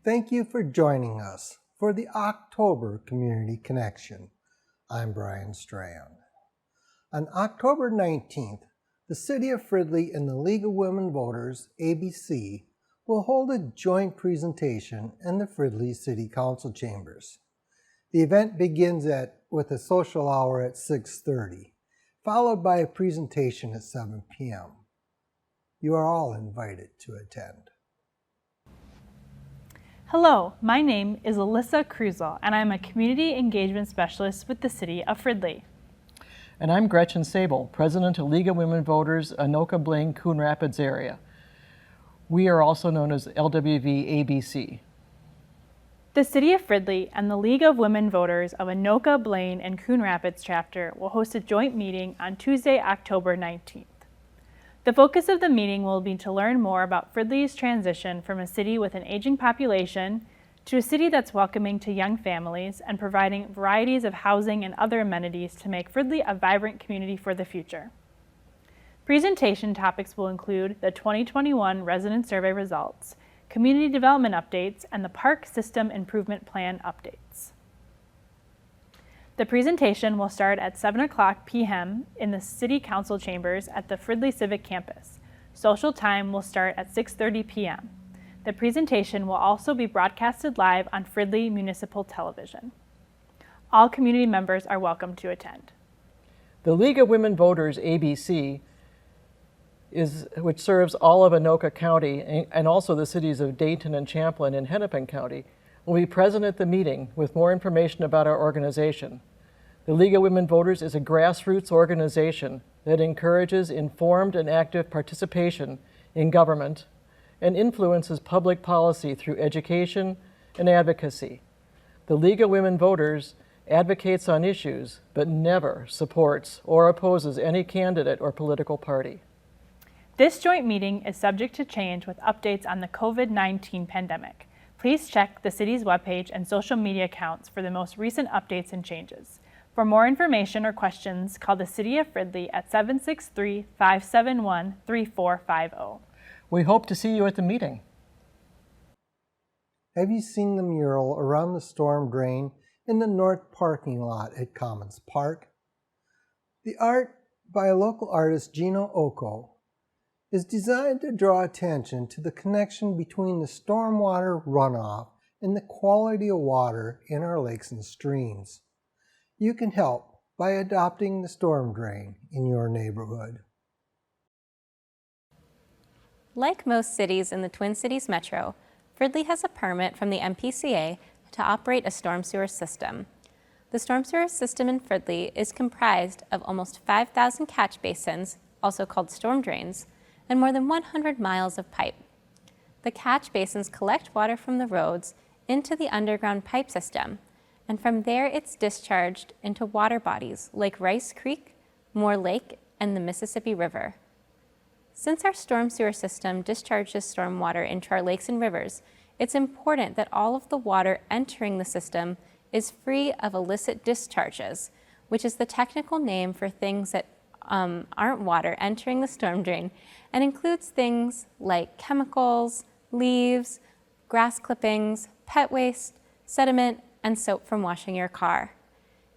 Thank you for joining us for the October Community Connection. I'm Brian Strand. On October 19th, the City of Fridley and the League of Women Voters, ABC, will hold a joint presentation in the Fridley City Council chambers. The event begins with a social hour at 6:30, followed by a presentation at 7 p.m. You are all invited to attend. Hello, my name is Alyssa Cruzel, and I'm a Community Engagement Specialist with the City of Fridley. And I'm Gretchen Sable, President of League of Women Voters, Anoka Blaine, Coon Rapids area. We are also known as LWV-ABC. The City of Fridley and the League of Women Voters of Anoka, Blaine, and Coon Rapids chapter will host a joint meeting on Tuesday, October 19th. The focus of the meeting will be to learn more about Fridley's transition from a city with an aging population to a city that's welcoming to young families and providing varieties of housing and other amenities to make Fridley a vibrant community for the future. Presentation topics will include the 2021 resident survey results, community development updates, and the Park System Improvement Plan updates. The presentation will start at 7 p.m. in the City Council chambers at the Fridley Civic Campus. Social time will start at 6:30 p.m. The presentation will also be broadcasted live on Fridley Municipal Television. All community members are welcome to attend. The League of Women Voters, ABC, which serves all of Anoka County and also the cities of Dayton and Champlin and Hennepin County, will be present at the meeting with more information about our organization. The League of Women Voters is a grassroots organization that encourages informed and active participation in government and influences public policy through education and advocacy. The League of Women Voters advocates on issues, but never supports or opposes any candidate or political party. This joint meeting is subject to change with updates on the COVID-19 pandemic. Please check the city's webpage and social media accounts for the most recent updates and changes. For more information or questions, call the City of Fridley at 763-571-3450. We hope to see you at the meeting. Have you seen the mural around the storm drain in the north parking lot at Commons Park? The art by a local artist, Gino Occo, is designed to draw attention to the connection between the stormwater runoff and the quality of water in our lakes and streams. You can help by adopting the storm drain in your neighborhood. Like most cities in the Twin Cities Metro, Fridley has a permit from the MPCA to operate a storm sewer system. The storm sewer system in Fridley is comprised of almost 5,000 catch basins, also called storm drains, and more than 100 miles of pipe. The catch basins collect water from the roads into the underground pipe system, and from there it's discharged into water bodies like Rice Creek, Moore Lake, and the Mississippi River. Since our storm sewer system discharges stormwater into our lakes and rivers, it's important that all of the water entering the system is free of illicit discharges, which is the technical name for things that aren't water entering the storm drain, and includes things like chemicals, leaves, grass clippings, pet waste, sediment, and soap from washing your car.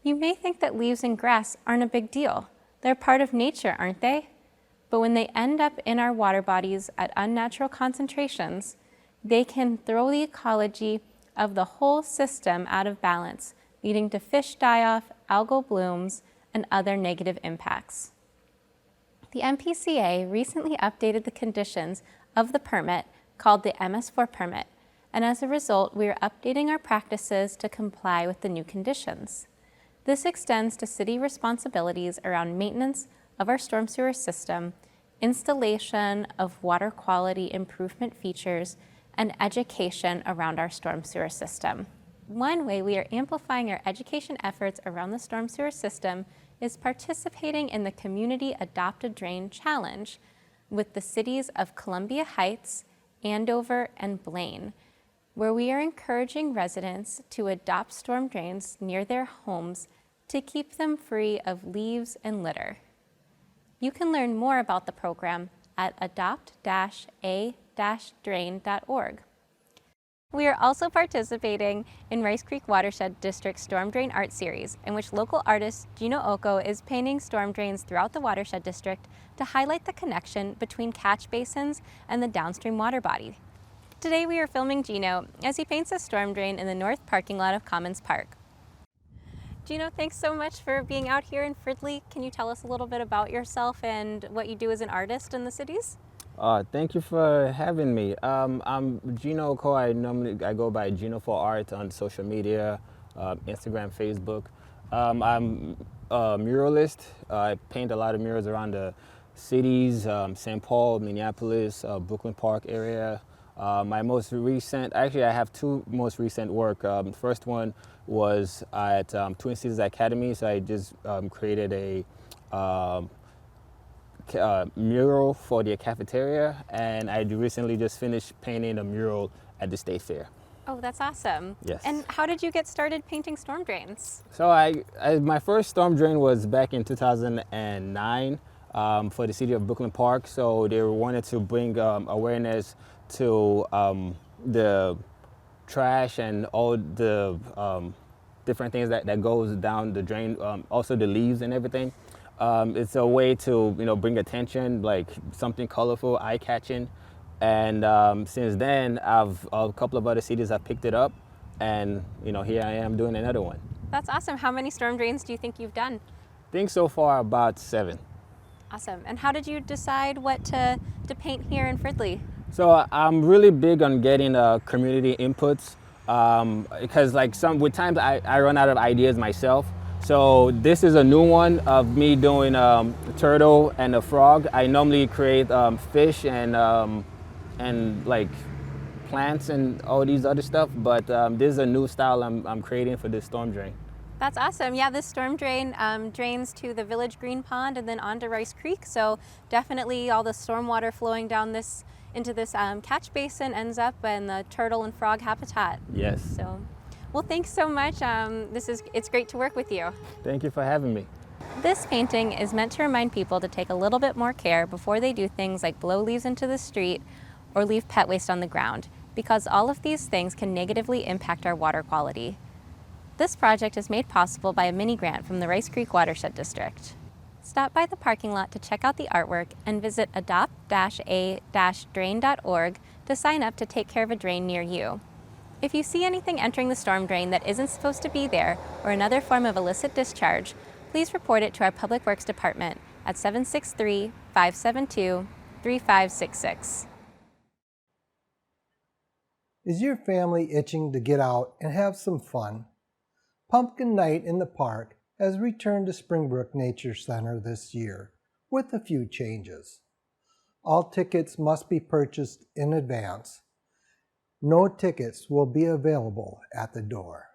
You may think that leaves and grass aren't a big deal. They're part of nature, aren't they? But when they end up in our water bodies at unnatural concentrations, they can throw the ecology of the whole system out of balance, leading to fish die-off, algal blooms, and other negative impacts. The MPCA recently updated the conditions of the permit called the MS4 permit, and as a result, we are updating our practices to comply with the new conditions. This extends to city responsibilities around maintenance of our storm sewer system, installation of water quality improvement features, and education around our storm sewer system. One way we are amplifying our education efforts around the storm sewer system is participating in the Community Adopt a Drain Challenge with the cities of Columbia Heights, Andover, and Blaine, where we are encouraging residents to adopt storm drains near their homes to keep them free of leaves and litter. You can learn more about the program at adopt-a-drain.org. We are also participating in Rice Creek Watershed District's Storm Drain Art Series, in which local artist Gino Oko is painting storm drains throughout the watershed district to highlight the connection between catch basins and the downstream water body. Today we are filming Gino as he paints a storm drain in the north parking lot of Commons Park. Gino, thanks so much for being out here in Fridley. Can you tell us a little bit about yourself and what you do as an artist in the cities? Thank you for having me. I'm Gino Oko. I go by Gino for Art on social media, Instagram, Facebook. I'm a muralist. I paint a lot of murals around the cities, St. Paul, Minneapolis, Brooklyn Park area. My most recent, actually I have two most recent work. The first one was at Twin Cities Academy, so I just created a mural for the cafeteria, and I recently just finished painting a mural at the State Fair. Oh, that's awesome. Yes. And how did you get started painting storm drains? So my first storm drain was back in 2009 for the city of Brooklyn Park. So they wanted to bring awareness to the trash and all the different things that goes down the drain, also the leaves and everything. It's a way to bring attention, like something colorful, eye-catching, and since then a couple of other cities have picked it up, and here I am doing another one. That's awesome. How many storm drains do you think you've done? I think so far about 7. Awesome. And how did you decide what to paint here in Fridley? So I'm really big on getting community inputs because with times I run out of ideas myself. So this is a new one of me doing a turtle and a frog. I normally create fish and like plants and all these other stuff, but this is a new style I'm creating for this storm drain. That's awesome. Yeah, this storm drain drains to the Village Green Pond and then onto Rice Creek. So definitely all the storm water flowing down into this catch basin ends up in the turtle and frog habitat. Yes. So. Well, thanks so much. It's great to work with you. Thank you for having me. This painting is meant to remind people to take a little bit more care before they do things like blow leaves into the street or leave pet waste on the ground, because all of these things can negatively impact our water quality. This project is made possible by a mini grant from the Rice Creek Watershed District. Stop by the parking lot to check out the artwork and visit adopt-a-drain.org to sign up to take care of a drain near you. If you see anything entering the storm drain that isn't supposed to be there, or another form of illicit discharge, please report it to our Public Works Department at 763-572-3566. Is your family itching to get out and have some fun? Pumpkin Night in the Park has returned to Springbrook Nature Center this year with a few changes. All tickets must be purchased in advance. No tickets will be available at the door.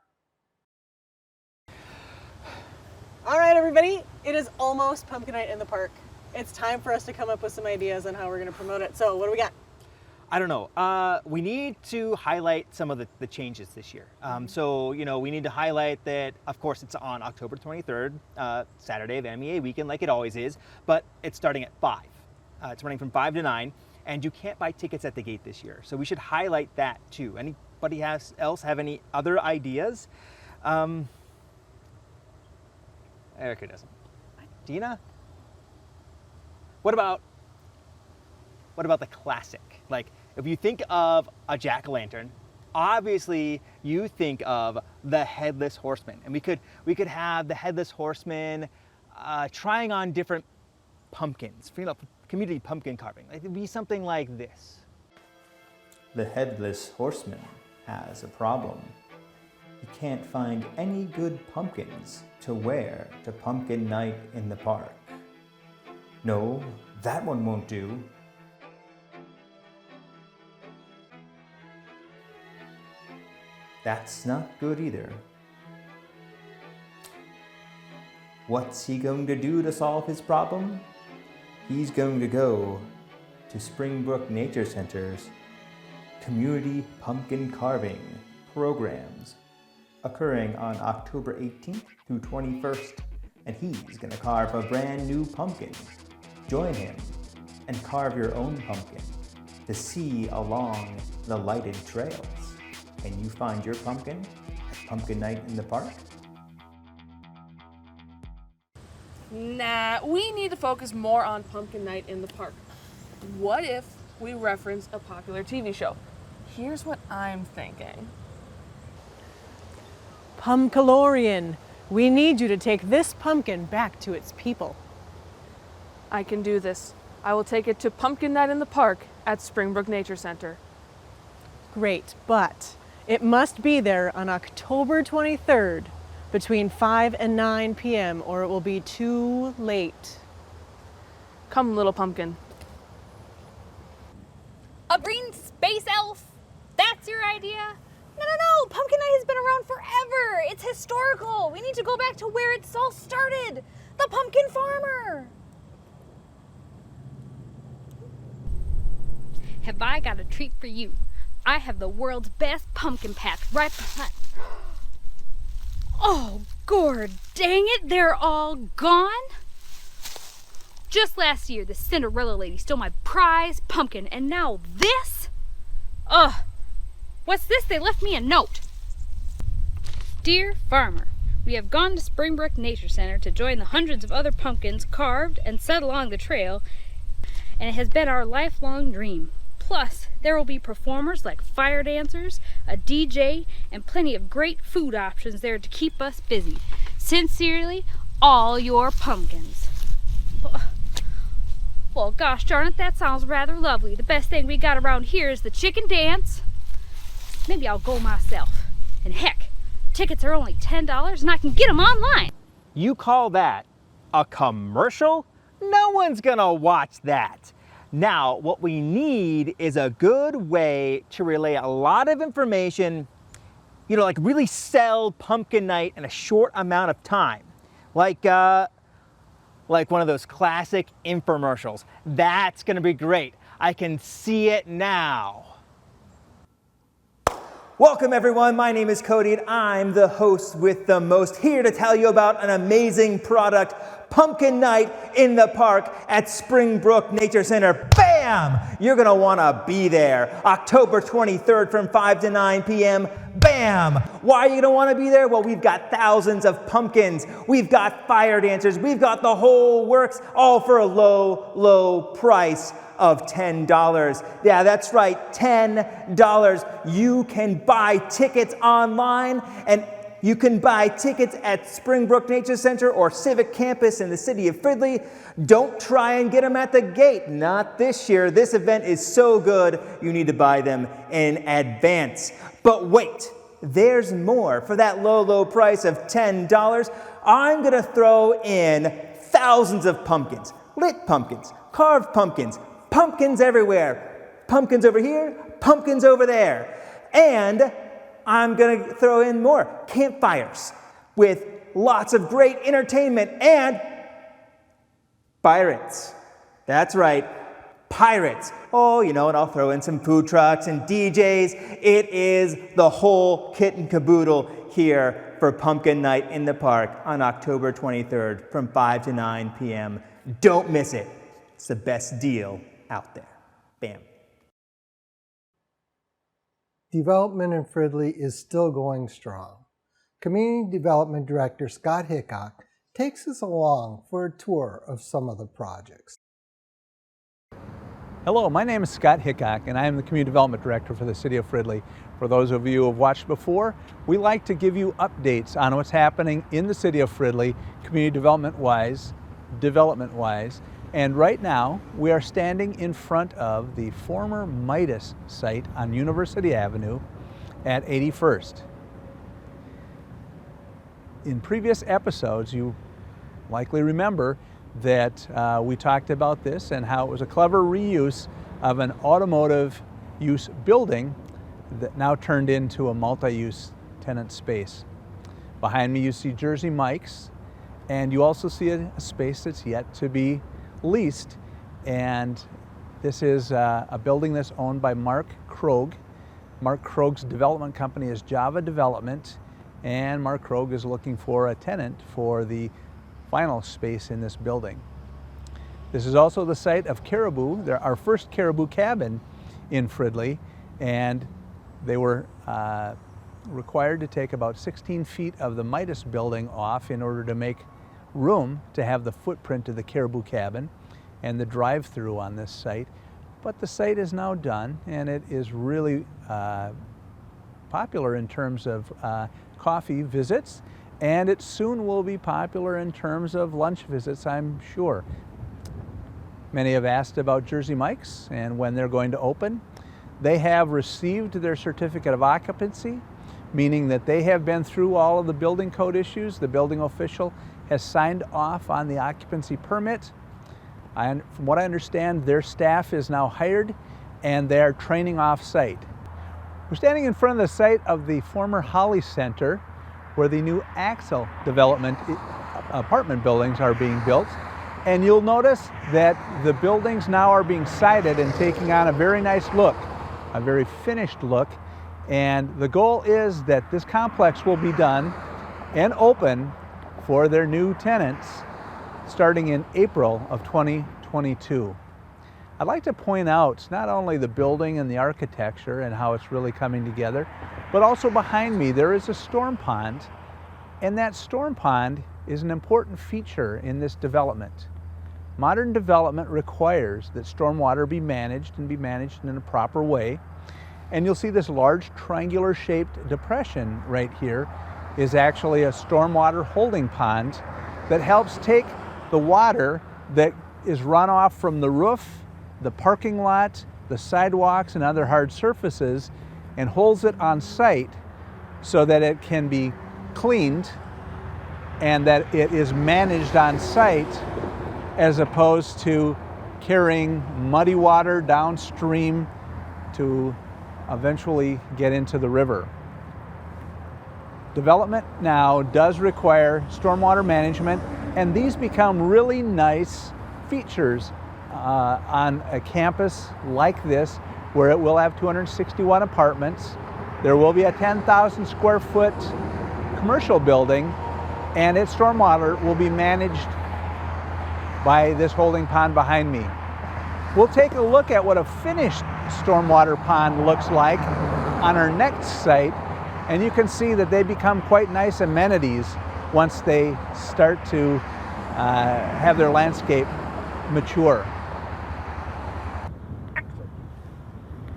All right, everybody, it is almost Pumpkin Night in the Park. It's time for us to come up with some ideas on how we're going to promote it. So what do we got? I don't know. We need to highlight some of the changes this year. So, we need to highlight that, of course, it's on October 23rd, Saturday of MEA weekend, like it always is, but it's starting at 5. It's running from 5 to 9. And you can't buy tickets at the gate this year. So we should highlight that too. Anybody else have any other ideas? Erica doesn't. Dina? What about the classic? Like, if you think of a jack-o'-lantern, obviously you think of the Headless Horseman. And we could have the Headless Horseman trying on different pumpkins, community pumpkin carving. Like, it'd be something like this. The Headless Horseman has a problem. He can't find any good pumpkins to wear to Pumpkin Night in the Park. No, that one won't do. That's not good either. What's he going to do to solve his problem? He's going to go to Springbrook Nature Center's Community Pumpkin Carving programs occurring on October 18th through 21st, and he's going to carve a brand new pumpkin. Join him and carve your own pumpkin to see along the lighted trails. Can you find your pumpkin at Pumpkin Night in the Park? Nah, we need to focus more on Pumpkin Night in the Park. What if we reference a popular TV show? Here's what I'm thinking. Pumpkalorian, we need you to take this pumpkin back to its people. I can do this. I will take it to Pumpkin Night in the Park at Springbrook Nature Center. Great, but it must be there on October 23rd between 5 and 9 p.m. or it will be too late. Come, little pumpkin. A green space elf? That's your idea? No, Pumpkin Night has been around forever. It's historical. We need to go back to where it's all started. The pumpkin farmer. Have I got a treat for you? I have the world's best pumpkin patch right behind. Oh, Gord, dang it, they're all gone? Just last year, the Cinderella lady stole my prize pumpkin, and now this? Ugh, what's this? They left me a note. Dear Farmer, we have gone to Springbrook Nature Center to join the hundreds of other pumpkins carved and set along the trail, and it has been our lifelong dream. Plus, there will be performers like fire dancers, a DJ, and plenty of great food options there to keep us busy. Sincerely, all your pumpkins. Well, gosh darn it, that sounds rather lovely. The best thing we got around here is the chicken dance. Maybe I'll go myself. And heck, tickets are only $10 and I can get them online. You call that a commercial? No one's gonna watch that. Now, what we need is a good way to relay a lot of information, like really sell Pumpkin Night in a short amount of time. Like one of those classic infomercials. That's gonna be great. I can see it now. Welcome everyone, my name is Cody and I'm the host with the most, here to tell you about an amazing product, Pumpkin Night in the Park at Springbrook Nature Center. Bam! You're gonna wanna be there. October 23rd from 5 to 9 p.m. Bam! Why are you gonna wanna be there? Well, we've got thousands of pumpkins. We've got fire dancers. We've got the whole works, all for a low, low price of $10. Yeah, that's right, $10. You can buy tickets online, and you can buy tickets at Springbrook Nature Center or Civic Campus in the city of Fridley. Don't try and get them at the gate. Not this year. This event is so good, you need to buy them in advance. But wait, there's more. For that low, low price of $10, I'm gonna throw in thousands of pumpkins, lit pumpkins, carved pumpkins, pumpkins everywhere. Pumpkins over here, pumpkins over there. And I'm gonna throw in more campfires with lots of great entertainment and pirates. That's right, pirates. Oh, and I'll throw in some food trucks and DJs. It is the whole kit and caboodle here for Pumpkin Night in the Park on October 23rd from 5 to 9 p.m. Don't miss it. It's the best deal out there. Bam. Development in Fridley is still going strong. Community Development Director Scott Hickok takes us along for a tour of some of the projects. Hello, my name is Scott Hickok and I am the Community Development Director for the City of Fridley. For those of you who have watched before, we like to give you updates on what's happening in the City of Fridley, community development-wise, and right now we are standing in front of the former Midas site on University Avenue at 81st. In previous episodes, you likely remember that we talked about this and how it was a clever reuse of an automotive use building that now turned into a multi-use tenant space. Behind me you see Jersey Mike's, and you also see a space that's yet to be leased, and this is a building that's owned by Mark Krogh. Mark Krogh's development company is Java Development, and Mark Krogh is looking for a tenant for the final space in this building. This is also the site of Caribou, our first Caribou cabin in Fridley, and They were required to take about 16 feet of the Midas building off in order to make room to have the footprint of the Caribou Cabin and the drive-through on this site. But the site is now done, and it is really popular in terms of coffee visits, and it soon will be popular in terms of lunch visits, I'm sure. Many have asked about Jersey Mike's and when they're going to open. They have received their certificate of occupancy, meaning that they have been through all of the building code issues. The building official has signed off on the occupancy permit. From what I understand, their staff is now hired and they are training off-site. We're standing in front of the site of the former Holly Center, where the new Axel development apartment buildings are being built. And you'll notice that the buildings now are being sided and taking on a very nice look, a very finished look. And the goal is that this complex will be done and open for their new tenants starting in April of 2022. I'd like to point out not only the building and the architecture and how it's really coming together, but also behind me there is a storm pond, and that storm pond is an important feature in this development. Modern development requires that stormwater be managed in a proper way, and you'll see this large triangular shaped depression right here is actually a stormwater holding pond that helps take the water that is runoff from the roof, the parking lot, the sidewalks, and other hard surfaces, and holds it on site so that it can be cleaned and that it is managed on site, as opposed to carrying muddy water downstream to eventually get into the river. Development now does require stormwater management, and these become really nice features on a campus like this, where it will have 261 apartments. There will be a 10,000 square foot commercial building, and its stormwater will be managed by this holding pond behind me. We'll take a look at what a finished stormwater pond looks like on our next site, and you can see that they become quite nice amenities once they start to have their landscape mature.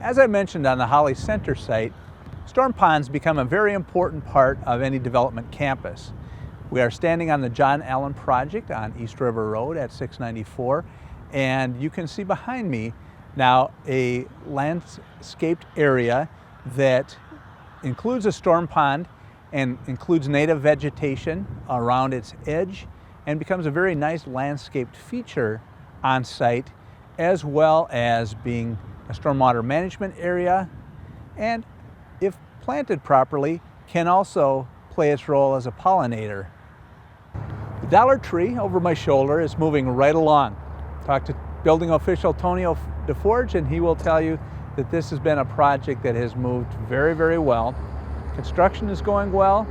As I mentioned on the Holly Center site, storm ponds become a very important part of any development campus. We are standing on the John Allen project on East River Road at 694, and you can see behind me now a landscaped area that includes a storm pond and includes native vegetation around its edge, and becomes a very nice landscaped feature on site, as well as being a stormwater management area, and if planted properly, can also play its role as a pollinator. The Dollar Tree over my shoulder is moving right along. Talk to building official Tony DeForge, and he will tell you that this has been a project that has moved very, very well. Construction is going well.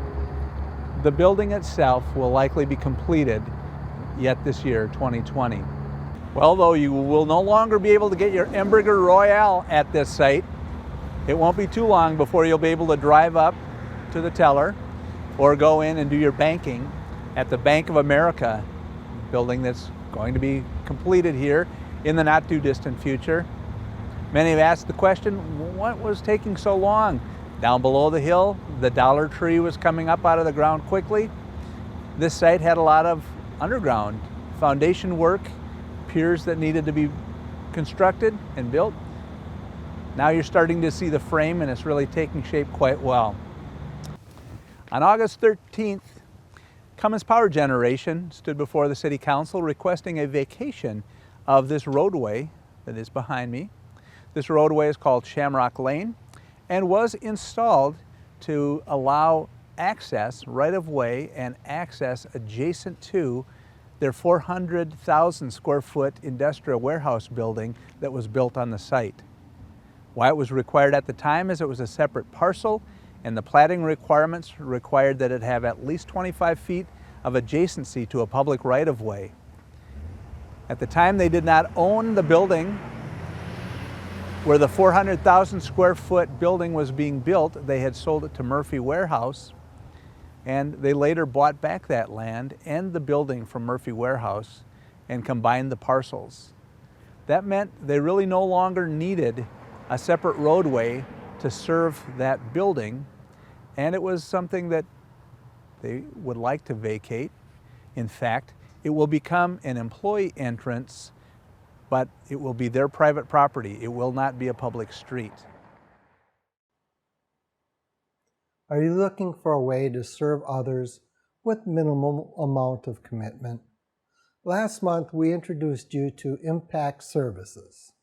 The building itself will likely be completed yet this year, 2020. Well, though, you will no longer be able to get your Hamburger Royale at this site. It won't be too long before you'll be able to drive up to the teller or go in and do your banking at the Bank of America building that's going to be completed here in the not too distant future. Many have asked the question, what was taking so long? Down below the hill, the Dollar Tree was coming up out of the ground quickly. This site had a lot of underground foundation work, piers that needed to be constructed and built. Now you're starting to see the frame, and it's really taking shape quite well. On August 13th, Cummins Power Generation stood before the City Council requesting a vacation of this roadway that is behind me. This roadway is called Shamrock Lane and was installed to allow access, right-of-way, and access adjacent to their 400,000 square foot industrial warehouse building that was built on the site. Why it was required at the time is it was a separate parcel, and the platting requirements required that it have at least 25 feet of adjacency to a public right-of-way. At the time, they did not own the building Where the 400,000 square foot building was being built, they had sold it to Murphy Warehouse, and they later bought back that land and the building from Murphy Warehouse and combined the parcels. That meant they really no longer needed a separate roadway to serve that building, and it was something that they would like to vacate. In fact, it will become an employee entrance, but it will be their private property. It will not be a public street. Are you looking for a way to serve others with minimal amount of commitment? Last month, we introduced you to Impact Services.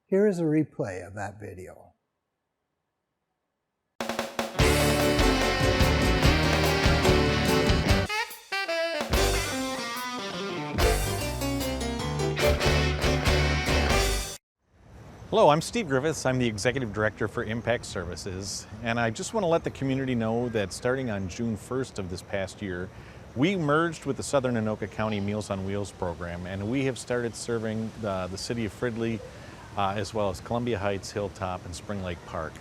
Here is a replay of that video. Hello, I'm Steve Griffiths. I'm the Executive Director for Impact Services, and I just want to let the community know that starting on June 1st of this past year, we merged with the Southern Anoka County Meals on Wheels program, and we have started serving the city of Fridley, as well as Columbia Heights, Hilltop, and Spring Lake Park.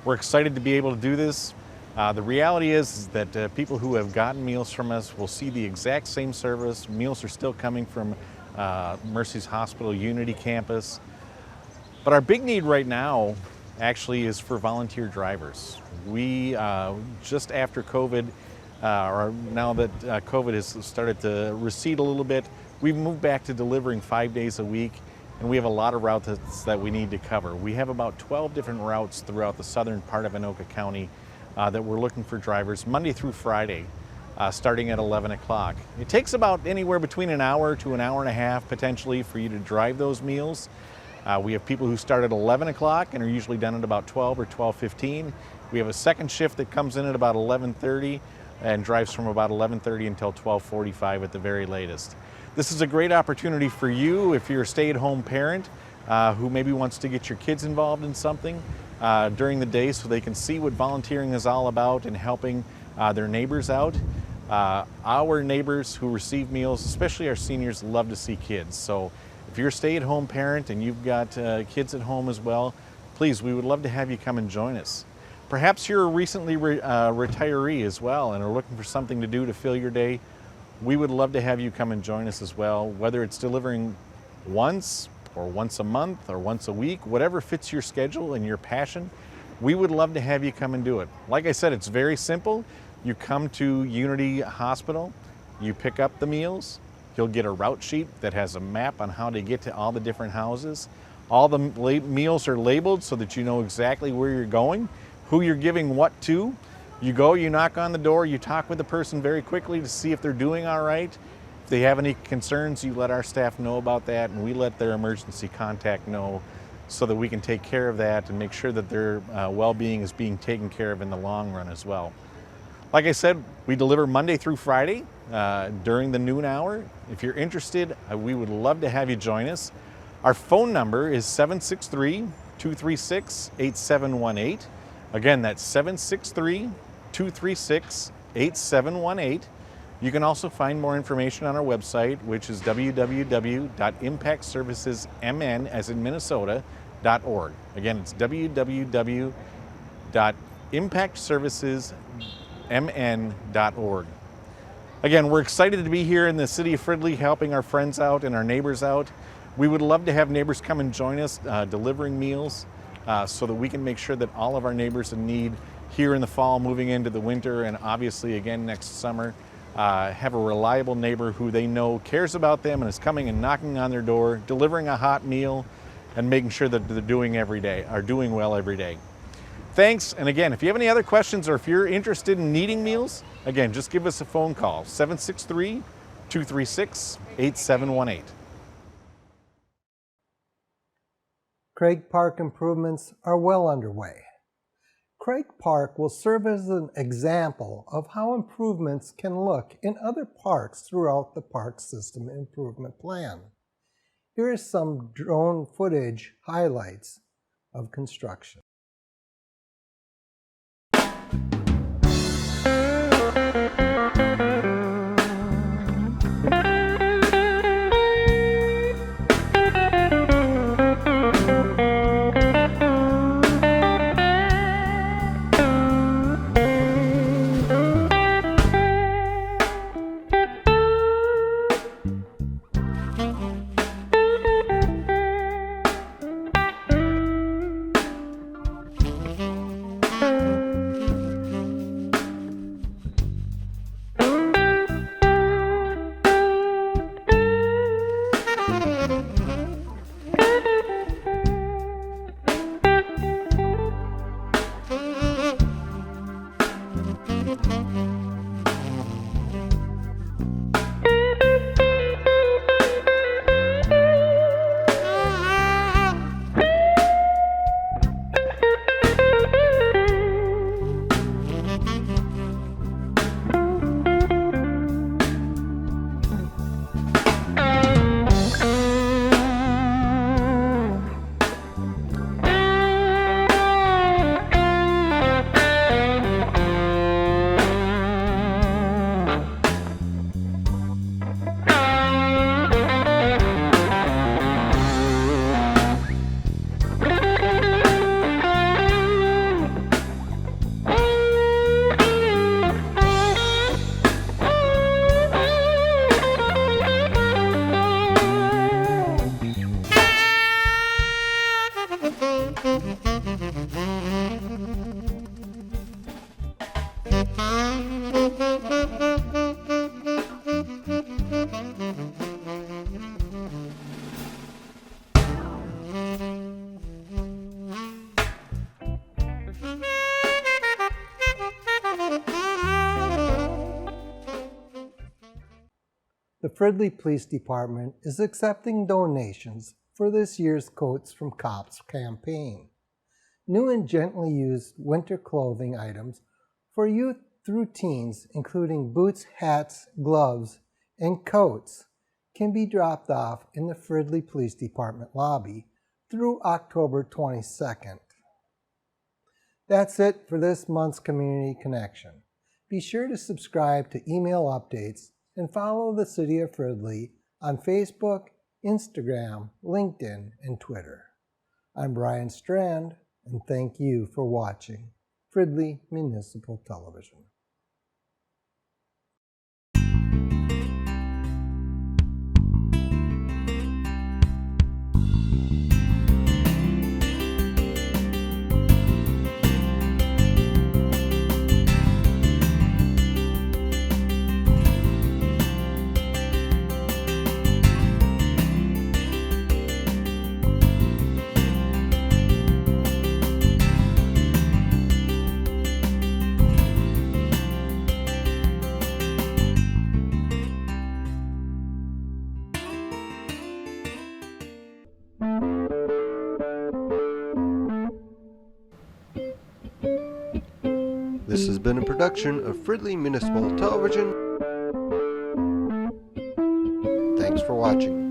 We're excited to be able to do this. The reality is that people who have gotten meals from us will see the exact same service. Meals are still coming from Mercy's Hospital Unity campus. But our big need right now actually is for volunteer drivers. We, just after COVID, or now that COVID has started to recede a little bit, we've moved back to delivering 5 days a week, and we have a lot of routes that we need to cover. We have about 12 different routes throughout the southern part of Anoka County that we're looking for drivers Monday through Friday, starting at 11 o'clock. It takes about anywhere between an hour to an hour and a half potentially for you to drive those meals. We have people who start at 11 o'clock and are usually done at about 12 or 12:15. We have a second shift that comes in at about 11:30 and drives from about 11:30 until 12:45 at the very latest. This is a great opportunity for you if you're a stay-at-home parent who maybe wants to get your kids involved in something during the day so they can see what volunteering is all about and helping their neighbors out. Our neighbors who receive meals, especially our seniors, love to see kids. So if you're a stay-at-home parent and you've got kids at home as well, please, we would love to have you come and join us. Perhaps you're a recently retiree as well and are looking for something to do to fill your day. We would love to have you come and join us as well, whether it's delivering once or once a month or once a week, whatever fits your schedule and your passion. We would love to have you come and do it. Like I said, it's very simple. You come to Unity Hospital, you pick up the meals, you'll get a route sheet that has a map on how to get to all the different houses. All the meals are labeled so that you know exactly where you're going, who you're giving what to. You go, you knock on the door, you talk with the person very quickly to see if they're doing all right. If they have any concerns, you let our staff know about that, and we let their emergency contact know so that we can take care of that and make sure that their well-being is being taken care of in the long run as well. Like I said, we deliver Monday through Friday during the noon hour. If you're interested, we would love to have you join us. Our phone number is 763-236-8718. Again, that's 763-236-8718. You can also find more information on our website, which is www.impactservicesmn, as in Minnesota.org. Again, it's www.impactservicesmn.org. Again, we're excited to be here in the city of Fridley helping our friends out and our neighbors out. We would love to have neighbors come and join us delivering meals so that we can make sure that all of our neighbors in need here in the fall, moving into the winter, and obviously again next summer, have a reliable neighbor who they know cares about them and is coming and knocking on their door, delivering a hot meal, and making sure that they're doing well every day. Thanks, and again, if you have any other questions or if you're interested in needing meals, again, just give us a phone call, 763-236-8718. Craig Park improvements are well underway. Craig Park will serve as an example of how improvements can look in other parks throughout the Park System Improvement Plan. Here is some drone footage highlights of construction. The Fridley Police Department is accepting donations for this year's Coats from Cops campaign. New and gently used winter clothing items for youth through teens, including boots, hats, gloves, and coats, can be dropped off in the Fridley Police Department lobby through October 22nd. That's it for this month's Community Connection. Be sure to subscribe to email updates and follow the City of Fridley on Facebook, Instagram, LinkedIn, and Twitter. I'm Brian Strand, and thank you for watching Fridley Municipal Television. This has been a production of Fridley Municipal Television. Thanks for watching.